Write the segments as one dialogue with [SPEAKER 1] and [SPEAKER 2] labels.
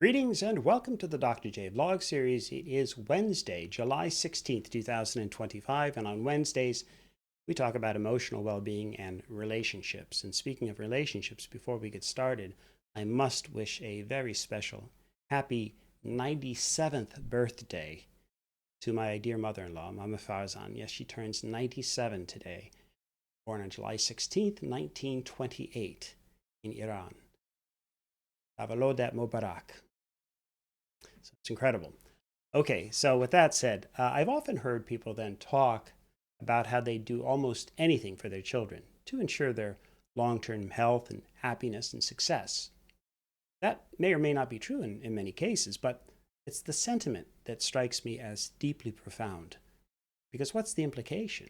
[SPEAKER 1] Greetings and welcome to the Dr. J vlog series. It is Wednesday, July 16th, 2025, and on Wednesdays we talk about emotional well-being and relationships. And speaking of relationships, before we get started, I must wish a very special happy 97th birthday to my dear mother-in-law, Mama Farzan. Yes, she turns 97 today, born on July 16th, 1928 in Iran. Tavalodat Mubarak. So it's incredible. Okay, so with that said, I've often heard people then talk about how they do almost anything for their children to ensure their long-term health and happiness and success. That may or may not be true in many cases, but it's the sentiment that strikes me as deeply profound. Because what's the implication?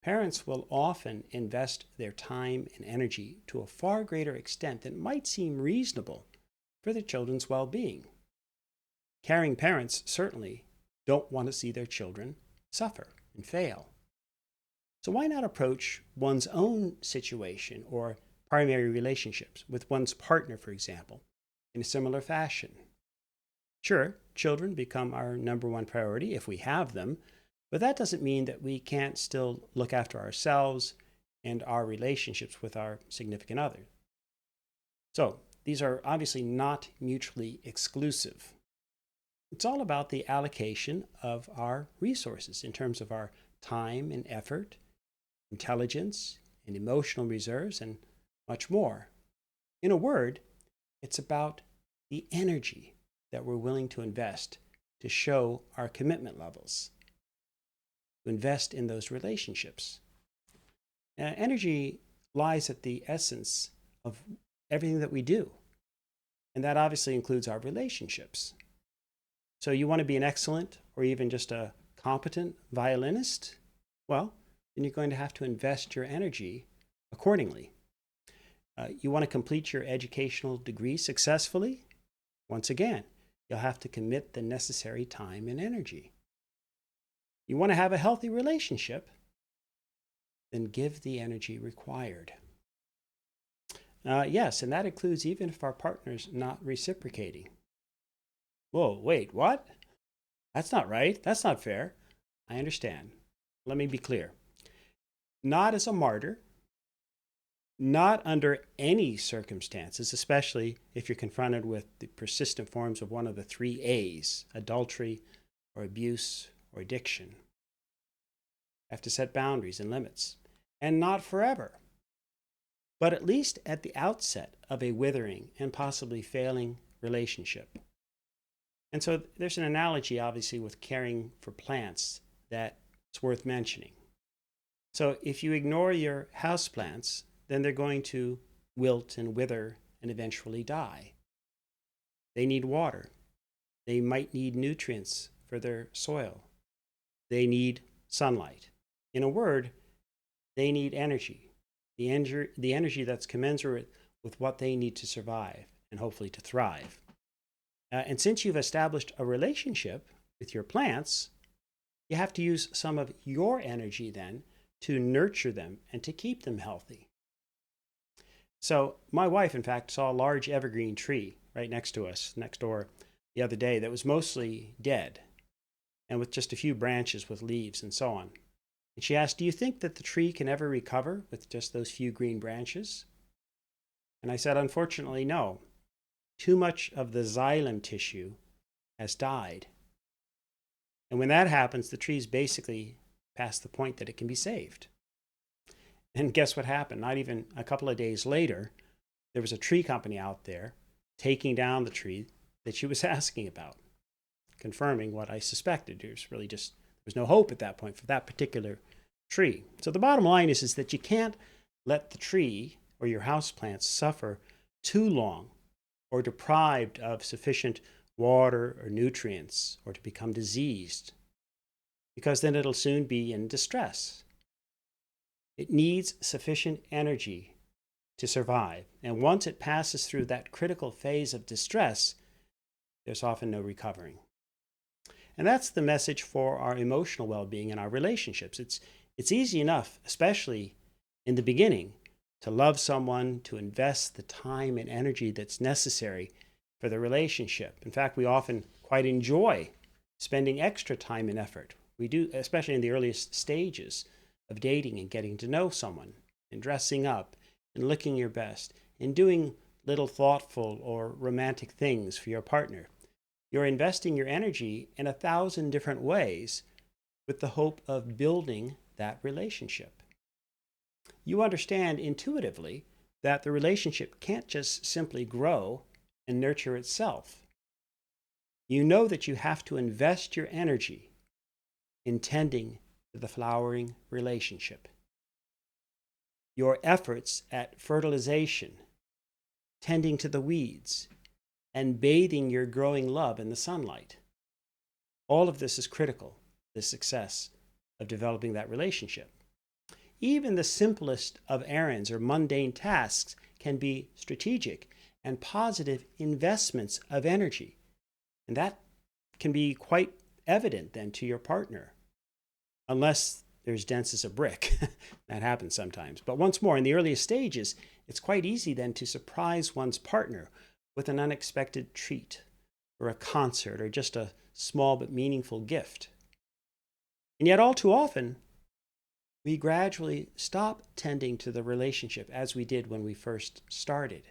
[SPEAKER 1] Parents will often invest their time and energy to a far greater extent than might seem reasonable for their children's well-being. Caring parents certainly don't want to see their children suffer and fail. So why not approach one's own situation or primary relationships with one's partner, for example, in a similar fashion? Sure, children become our number one priority if we have them, but that doesn't mean that we can't still look after ourselves and our relationships with our significant other. So these are obviously not mutually exclusive. It's all about the allocation of our resources in terms of our time and effort, intelligence and emotional reserves, and much more. In a word, it's about the energy that we're willing to invest to show our commitment levels, to invest in those relationships. Energy lies at the essence of everything that we do, and that obviously includes our relationships. So you want to be an excellent or even just a competent violinist? Well, then you're going to have to invest your energy accordingly. You want to complete your educational degree successfully? Once again, you'll have to commit the necessary time and energy. You want to have a healthy relationship? Then give the energy required. Yes, and that includes even if our partner's not reciprocating. Whoa, wait, what? That's not right. That's not fair. I understand. Let me be clear. Not as a martyr, not under any circumstances, especially if you're confronted with the persistent forms of one of the three A's, adultery or abuse or addiction. I have to set boundaries and limits, and not forever, but at least at the outset of a withering and possibly failing relationship. And so there's an analogy, obviously, with caring for plants that's worth mentioning. So if you ignore your houseplants, then they're going to wilt and wither and eventually die. They need water. They might need nutrients for their soil. They need sunlight. In a word, they need energy, the energy that's commensurate with what they need to survive and hopefully to thrive. And since you've established a relationship with your plants, you have to use some of your energy then to nurture them and to keep them healthy. So my wife, in fact, saw a large evergreen tree right next to us, next door, the other day that was mostly dead and with just a few branches with leaves and so on. And she asked, "Do you think that the tree can ever recover with just those few green branches?" And I said, "Unfortunately, no. Too much of the xylem tissue has died. And when that happens, the tree's basically past the point that it can be saved." And guess what happened? Not even a couple of days later, there was a tree company out there taking down the tree that she was asking about, confirming what I suspected. There was no hope at that point for that particular tree. So the bottom line is that you can't let the tree or your houseplants suffer too long or deprived of sufficient water or nutrients, or to become diseased, because then it'll soon be in distress. It needs sufficient energy to survive, and once it passes through that critical phase of distress, there's often no recovering. And that's the message for our emotional well-being and our relationships. It's easy enough, especially in the beginning, to love someone, to invest the time and energy that's necessary for the relationship. In fact, we often quite enjoy spending extra time and effort. We do, especially in the earliest stages of dating and getting to know someone, and dressing up and looking your best and doing little thoughtful or romantic things for your partner. You're investing your energy in 1,000 different ways with the hope of building that relationship. You understand intuitively that the relationship can't just simply grow and nurture itself. You know that you have to invest your energy in tending to the flowering relationship. Your efforts at fertilization, tending to the weeds, and bathing your growing love in the sunlight. All of this is critical to the success of developing that relationship. Even the simplest of errands or mundane tasks can be strategic and positive investments of energy. And that can be quite evident then to your partner, unless they're as dense as a brick. That happens sometimes. But once more, in the earliest stages, it's quite easy then to surprise one's partner with an unexpected treat or a concert or just a small but meaningful gift. And yet all too often, we gradually stop tending to the relationship as we did when we first started.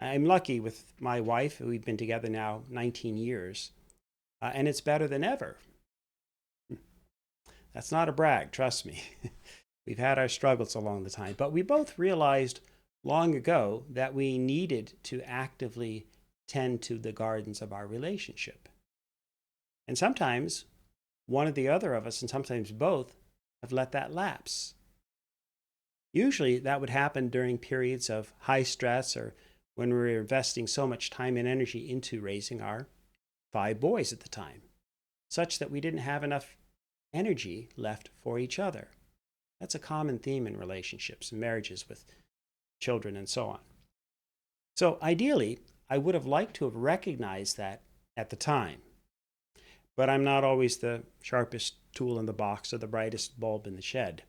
[SPEAKER 1] I'm lucky with my wife. We've been together now 19 years, and it's better than ever. That's not a brag, trust me. We've had our struggles along the time, but we both realized long ago that we needed to actively tend to the gardens of our relationship. And sometimes one or the other of us, and sometimes both, have let that lapse. Usually that would happen during periods of high stress or when we were investing so much time and energy into raising our 5 boys at the time, such that we didn't have enough energy left for each other. That's a common theme in relationships and marriages with children and so on. So ideally, I would have liked to have recognized that at the time. But I'm not always the sharpest tool in the box or the brightest bulb in the shed.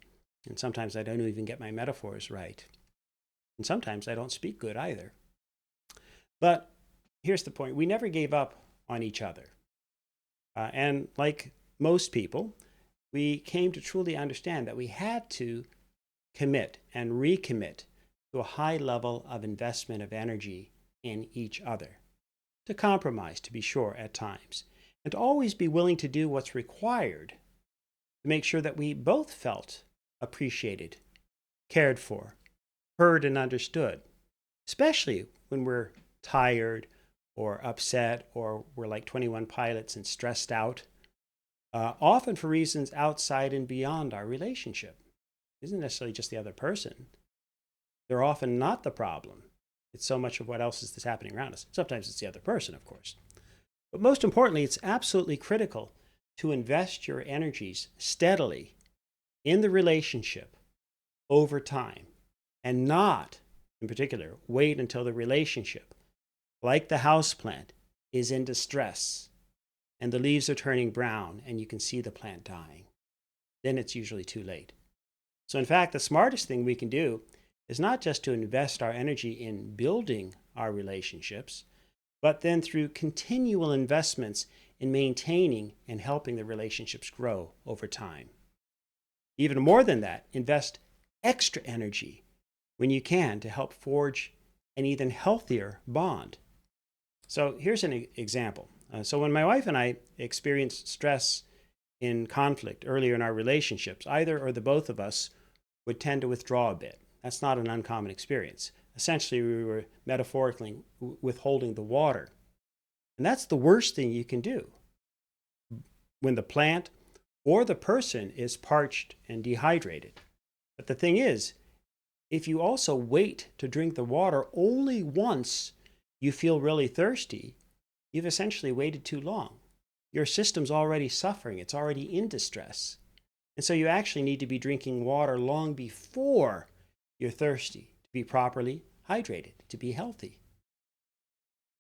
[SPEAKER 1] And sometimes I don't even get my metaphors right. And sometimes I don't speak good either. But here's the point. We never gave up on each other. And like most people, we came to truly understand that we had to commit and recommit to a high level of investment of energy in each other. To compromise, to be sure, at times. And to always be willing to do what's required to make sure that we both felt appreciated, cared for, heard and understood, especially when we're tired or upset or we're like 21 pilots and stressed out, often for reasons outside and beyond our relationship. It isn't necessarily just the other person. They're often not the problem. It's so much of what else is happening around us. Sometimes it's the other person, of course. But most importantly, it's absolutely critical to invest your energies steadily in the relationship over time and not, in particular, wait until the relationship, like the houseplant, is in distress and the leaves are turning brown and you can see the plant dying. Then it's usually too late. So in fact, the smartest thing we can do is not just to invest our energy in building our relationships, but then through continual investments in maintaining and helping the relationships grow over time. Even more than that, invest extra energy when you can to help forge an even healthier bond. So here's an example. So when my wife and I experienced stress in conflict earlier in our relationships, either or the both of us would tend to withdraw a bit. That's not an uncommon experience. Essentially, we were metaphorically withholding the water. And that's the worst thing you can do when the plant or the person is parched and dehydrated. But the thing is, if you also wait to drink the water only once you feel really thirsty, you've essentially waited too long. Your system's already suffering. It's already in distress. And so you actually need to be drinking water long before you're thirsty to be properly hydrated, to be healthy.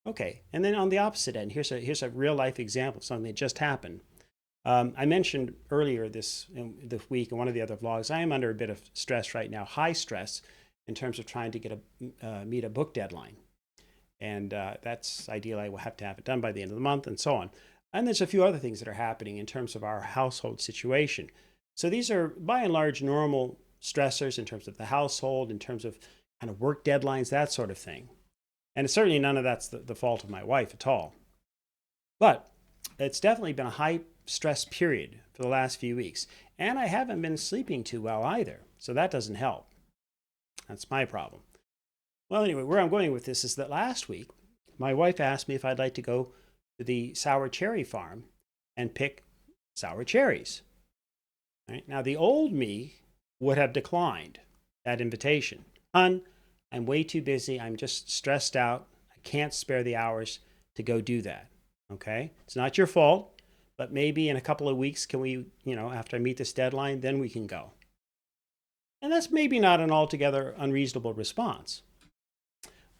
[SPEAKER 1] Okay, and then on the opposite end, here's a real life example of something that just happened. I mentioned earlier this week in one of the other vlogs, I am under a bit of stress right now, high stress in terms of trying to meet a book deadline. And that's ideal. I will have to have it done by the end of the month and so on. And there's a few other things that are happening in terms of our household situation. So these are by and large normal stressors in terms of the household, in terms of kind of work deadlines, that sort of thing. And certainly none of that's the fault of my wife at all. But it's definitely been a high stress period for the last few weeks. And I haven't been sleeping too well either. So that doesn't help. That's my problem. Well, anyway, where I'm going with this is that last week, my wife asked me if I'd like to go to the sour cherry farm and pick sour cherries. Right? Now, the old me would have declined that invitation. Hun, I'm way too busy. I'm just stressed out. I can't spare the hours to go do that. Okay? It's not your fault, but maybe in a couple of weeks, can we, after I meet this deadline, then we can go. And that's maybe not an altogether unreasonable response.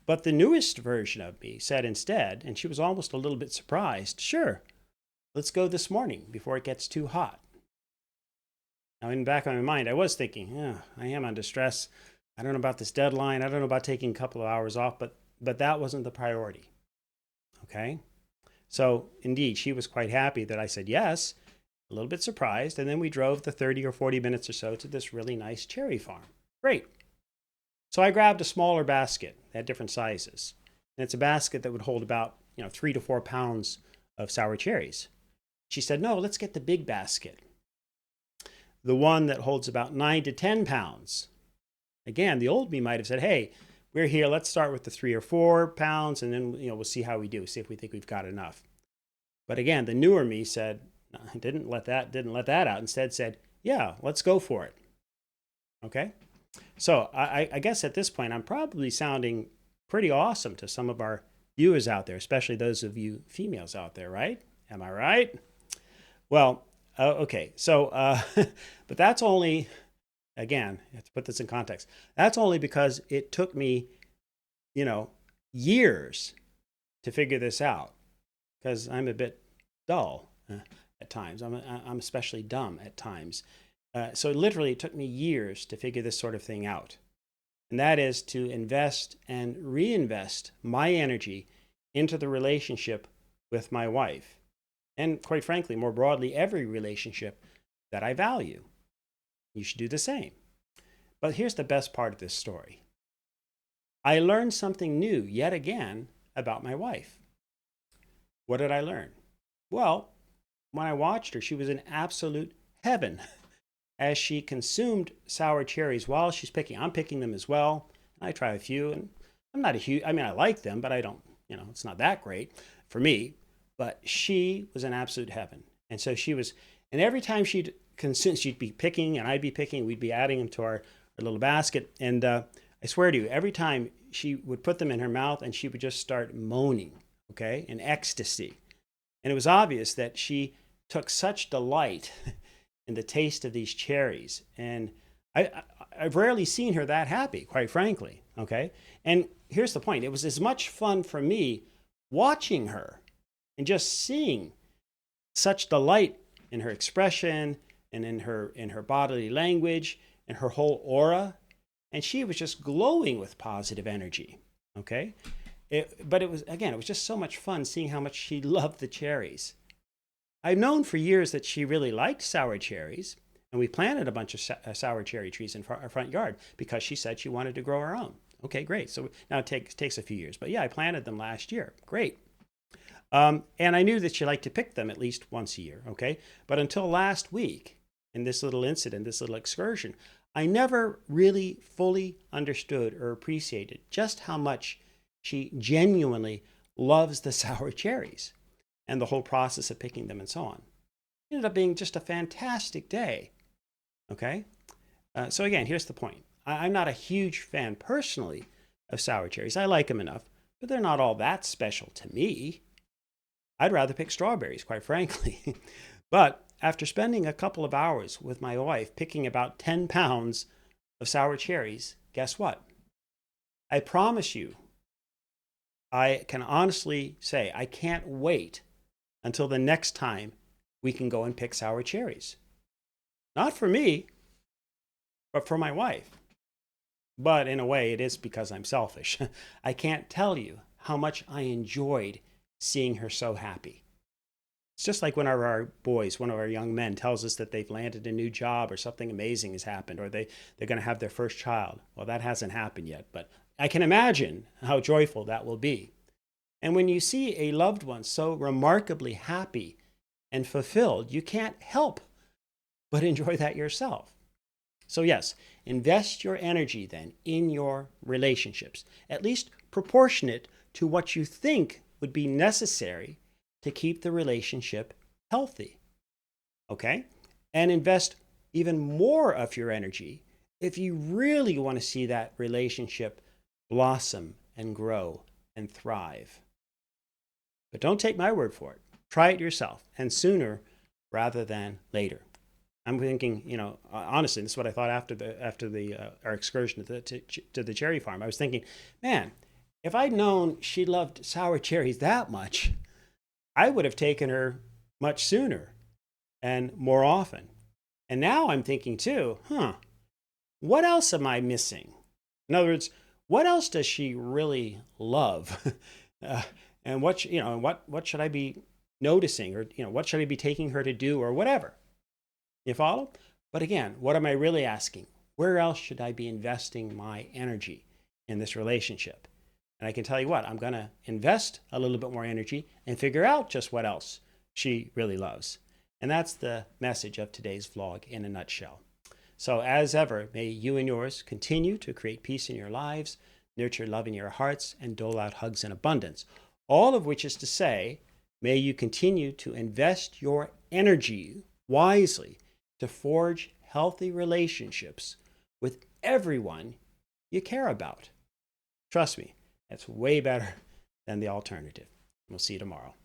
[SPEAKER 1] But the newest version of me said instead, and she was almost a little bit surprised, sure, let's go this morning before it gets too hot. Now, in the back of my mind, I was thinking, I am under stress. I don't know about this deadline. I don't know about taking a couple of hours off, but that wasn't the priority. Okay? So, indeed, she was quite happy that I said yes, a little bit surprised, and then we drove the 30 or 40 minutes or so to this really nice cherry farm. Great. So I grabbed a smaller basket. They had different sizes. And it's a basket that would hold about 3 to 4 pounds of sour cherries. She said, no, let's get the big basket. The one that holds about 9 to 10 pounds. Again, the old me might have said, hey, we're here. Let's start with the 3 or 4 pounds, and then we'll see how we do, see if we think we've got enough. But again, the newer me said, no, didn't let that out. Instead said, yeah, let's go for it. Okay? So I guess at this point, I'm probably sounding pretty awesome to some of our viewers out there, especially those of you females out there, right? Am I right? Well, okay. So, but that's only, again, I have to put this in context. That's only because it took me, years to figure this out, because I'm a bit dull at times. I'm especially dumb at times. So literally, it took me years to figure this sort of thing out. And that is to invest and reinvest my energy into the relationship with my wife. And quite frankly, more broadly, every relationship that I value. You should do the same. But here's the best part of this story. I learned something new yet again about my wife. What did I learn? Well, when I watched her, she was in absolute heaven as she consumed sour cherries while she's picking. I'm picking them as well. I try a few, and I'm not a huge, I like them, but I don't, it's not that great for me. But she was in absolute heaven. And so she was, and every time she'd consume, she'd be picking, and I'd be picking, we'd be adding them to our little basket. And I swear to you, every time she would put them in her mouth, and she would just start moaning, okay, in ecstasy. And it was obvious that she took such delight in the taste of these cherries. And I've rarely seen her that happy, quite frankly, okay? And here's the point. It was as much fun for me watching her and just seeing such delight in her expression and in her bodily language and her whole aura. And she was just glowing with positive energy, okay? But it was just so much fun seeing how much she loved the cherries. I've known for years that she really liked sour cherries, and we planted a bunch of sour cherry trees in our front yard because she said she wanted to grow her own. Okay, great. So now it takes a few years. But yeah, I planted them last year. Great. And I knew that she liked to pick them at least once a year, okay? But until last week, in this little incident, this little excursion, I never really fully understood or appreciated just how much she genuinely loves the sour cherries and the whole process of picking them and so on. It ended up being just a fantastic day, okay? So again, here's the point. I'm not a huge fan personally of sour cherries. I like them enough, but they're not all that special to me. I'd rather pick strawberries, quite frankly. But after spending a couple of hours with my wife picking about 10 pounds of sour cherries, guess what? I promise you, I can honestly say I can't wait until the next time we can go and pick sour cherries. Not for me, but for my wife. But in a way, it is because I'm selfish. I can't tell you how much I enjoyed seeing her so happy. It's just like when our boys, one of our young men, tells us that they've landed a new job or something amazing has happened, or they're going to have their first child. Well, that hasn't happened yet, but I can imagine how joyful that will be. And when you see a loved one so remarkably happy and fulfilled, you can't help but enjoy that yourself. So yes, invest your energy then in your relationships, at least proportionate to what you think would be necessary to keep the relationship healthy. Okay? And invest even more of your energy if you really want to see that relationship blossom and grow and thrive. But don't take my word for it. Try it yourself, and sooner rather than later. I'm thinking, honestly, this is what I thought after our excursion to the cherry farm. I was thinking, man, if I'd known she loved sour cherries that much, I would have taken her much sooner and more often. And now I'm thinking too, what else am I missing? In other words, what else does she really love? And what should I be noticing, or what should I be taking her to do, or whatever? You follow? But again, what am I really asking? Where else should I be investing my energy in this relationship? And I can tell you what, I'm going to invest a little bit more energy and figure out just what else she really loves. And that's the message of today's vlog in a nutshell. So as ever, may you and yours continue to create peace in your lives, nurture love in your hearts, and dole out hugs in abundance. All of which is to say, may you continue to invest your energy wisely to forge healthy relationships with everyone you care about. Trust me, that's way better than the alternative. We'll see you tomorrow.